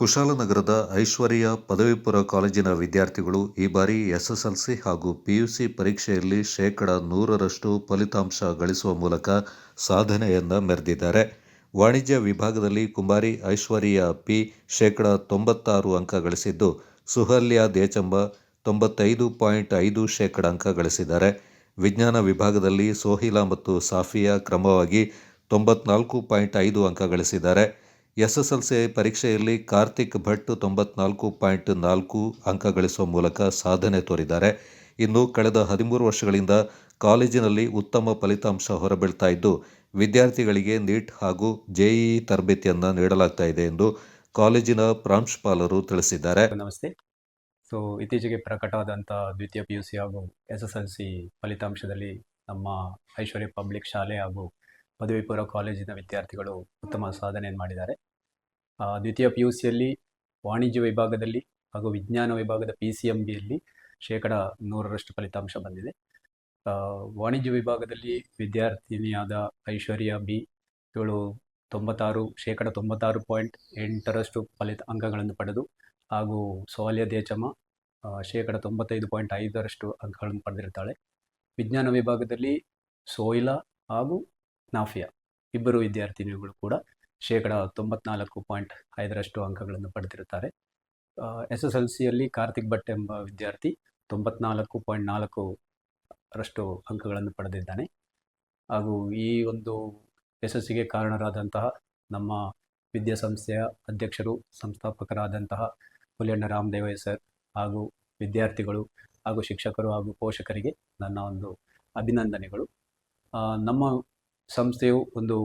ಕುಶಾಲನಗರದ ಐಶ್ವರ್ಯ ಪದವಿ ಪೂರ್ವ ಕಾಲೇಜಿನ ವಿದ್ಯಾರ್ಥಿಗಳು ಈ ಬಾರಿ ಎಸ್ಎಸ್ಎಲ್ಸಿ ಹಾಗೂ ಪಿಯುಸಿ ಪರೀಕ್ಷೆಯಲ್ಲಿ ಶೇಕಡ 100ರಷ್ಟು ಫಲಿತಾಂಶ ಗಳಿಸುವ ಮೂಲಕ ಸಾಧನೆಯನ್ನ ಮೆರೆದಿದ್ದಾರೆ. ವಾಣಿಜ್ಯ ವಿಭಾಗದಲ್ಲಿ ಕುಮಾರಿ ಐಶ್ವರ್ಯ ಪಿ ಶೇಕಡ 96 ಅಂಕ ಗಳಿಸಿದ್ದು, ಸುಹಲ್ಯ ದೇಚಂಬ 95.5% ಅಂಕ ಗಳಿಸಿದ್ದಾರೆ. ವಿಜ್ಞಾನ ವಿಭಾಗದಲ್ಲಿ ಸೋಹಿಲಾ ಮತ್ತು ಸಾಫಿಯಾ ಕ್ರಮವಾಗಿ 94.5 ಅಂಕ ಗಳಿಸಿದ್ದಾರೆ. ಎಸ್ಎಸ್ಎಲ್ಸಿ ಪರೀಕ್ಷೆಯಲ್ಲಿ ಕಾರ್ತಿಕ್ ಭಟ್ 94.4 ಅಂಕ ಗಳಿಸುವ ಮೂಲಕ ಸಾಧನೆ ತೋರಿದ್ದಾರೆ. ಇನ್ನು ಕಳೆದ 13 ವರ್ಷಗಳಿಂದ ಕಾಲೇಜಿನಲ್ಲಿ ಉತ್ತಮ ಫಲಿತಾಂಶ ಹೊರಬೀಳ್ತಾ ಇದ್ದು, ವಿದ್ಯಾರ್ಥಿಗಳಿಗೆ ನೀಟ್ ಹಾಗೂ ಜೆಇಇ ತರಬೇತಿಯನ್ನು ನೀಡಲಾಗ್ತಾ ಇದೆ ಎಂದು ಕಾಲೇಜಿನ ಪ್ರಾಂಶುಪಾಲರು ತಿಳಿಸಿದ್ದಾರೆ. ನಮಸ್ತೆ. ಇತ್ತೀಚೆಗೆ ಪ್ರಕಟವಾದಂಥ ದ್ವಿತೀಯ PUC ಹಾಗೂ SSLC ಫಲಿತಾಂಶದಲ್ಲಿ ನಮ್ಮ ಐಶ್ವರ್ಯ ಪಬ್ಲಿಕ್ ಶಾಲೆ ಹಾಗೂ ಪದವಿ ಪೂರ್ವ ಕಾಲೇಜಿನ ವಿದ್ಯಾರ್ಥಿಗಳು ಉತ್ತಮ ಸಾಧನೆಯನ್ನು ಮಾಡಿದ್ದಾರೆ. ದ್ವಿತೀಯ PUCಯಲ್ಲಿ ವಾಣಿಜ್ಯ ವಿಭಾಗದಲ್ಲಿ ಹಾಗೂ ವಿಜ್ಞಾನ ವಿಭಾಗದ PCMBಯಲ್ಲಿ ಶೇಕಡ 100ರಷ್ಟು ಫಲಿತಾಂಶ ಬಂದಿದೆ. ವಾಣಿಜ್ಯ ವಿಭಾಗದಲ್ಲಿ ವಿದ್ಯಾರ್ಥಿನಿಯಾದ ಐಶ್ವರ್ಯ ಬಿ ಇವಳು ಶೇಕಡ 96.8ರಷ್ಟು ಅಂಕಗಳನ್ನು ಪಡೆದು, ಹಾಗೂ ಸೋಹಲ್ಯ ದೇಚಮ್ಮ ಶೇಕಡ 95.5ರಷ್ಟು ಅಂಕಗಳನ್ನು ಪಡೆದಿರ್ತಾಳೆ. ವಿಜ್ಞಾನ ವಿಭಾಗದಲ್ಲಿ ಸೋಹಿಲಾ ಹಾಗೂ ನಾಫಿಯಾ ಇಬ್ಬರು ವಿದ್ಯಾರ್ಥಿನಿಗಳು ಕೂಡ ಶೇಕಡ 94.5ರಷ್ಟು ಅಂಕಗಳನ್ನು ಪಡೆದಿರುತ್ತಾರೆ. SSLCಯಲ್ಲಿ ಕಾರ್ತಿಕ್ ಭಟ್ ಎಂಬ ವಿದ್ಯಾರ್ಥಿ 94.4ರಷ್ಟು ಅಂಕಗಳನ್ನು ಪಡೆದಿದ್ದಾನೆ. ಹಾಗೂ ಈ ಒಂದು ಯಶಸ್ಸಿಗೆ ಕಾರಣರಾದಂತಹ ನಮ್ಮ ವಿದ್ಯಾಸಂಸ್ಥೆಯ ಅಧ್ಯಕ್ಷರು, ಸಂಸ್ಥಾಪಕರಾದಂತಹ ಹುಲಿಯಣ್ಣ ರಾಮದೇವಯ್ಯ ಸರ್ ಹಾಗೂ ವಿದ್ಯಾರ್ಥಿಗಳು ಹಾಗೂ ಶಿಕ್ಷಕರು ಹಾಗೂ ಪೋಷಕರಿಗೆ ನನ್ನ ಒಂದು ಅಭಿನಂದನೆಗಳು. ನಮ್ಮ ಸಂಸ್ಥೆಯು ಒಂದು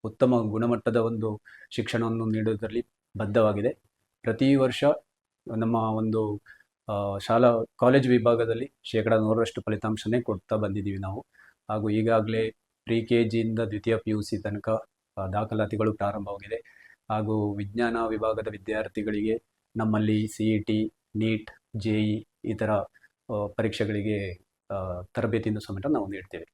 ಉತ್ತಮ ಗುಣಮಟ್ಟದ ಒಂದು ಶಿಕ್ಷಣವನ್ನು ನೀಡುವುದರಲ್ಲಿ ಬದ್ಧವಾಗಿದೆ. ಪ್ರತಿ ವರ್ಷ ನಮ್ಮ ಒಂದು ಕಾಲೇಜ್ ವಿಭಾಗದಲ್ಲಿ ಶೇಕಡ 100ರಷ್ಟು ಫಲಿತಾಂಶನೇ ಕೊಡ್ತಾ ಬಂದಿದ್ದೀವಿ ನಾವು. ಹಾಗೂ ಈಗಾಗಲೇ ಪ್ರಿ-KGಯಿಂದ ದ್ವಿತೀಯ PUC ತನಕ ದಾಖಲಾತಿಗಳು ಪ್ರಾರಂಭವಾಗಿದೆ. ಹಾಗೂ ವಿಜ್ಞಾನ ವಿಭಾಗದ ವಿದ್ಯಾರ್ಥಿಗಳಿಗೆ ನಮ್ಮಲ್ಲಿ CET, ನೀಟ್, JEE ಈ ಥರ ಪರೀಕ್ಷೆಗಳಿಗೆ ತರಬೇತಿಯನ್ನು ಸಮೇತ ನಾವು ನೀಡ್ತೇವೆ.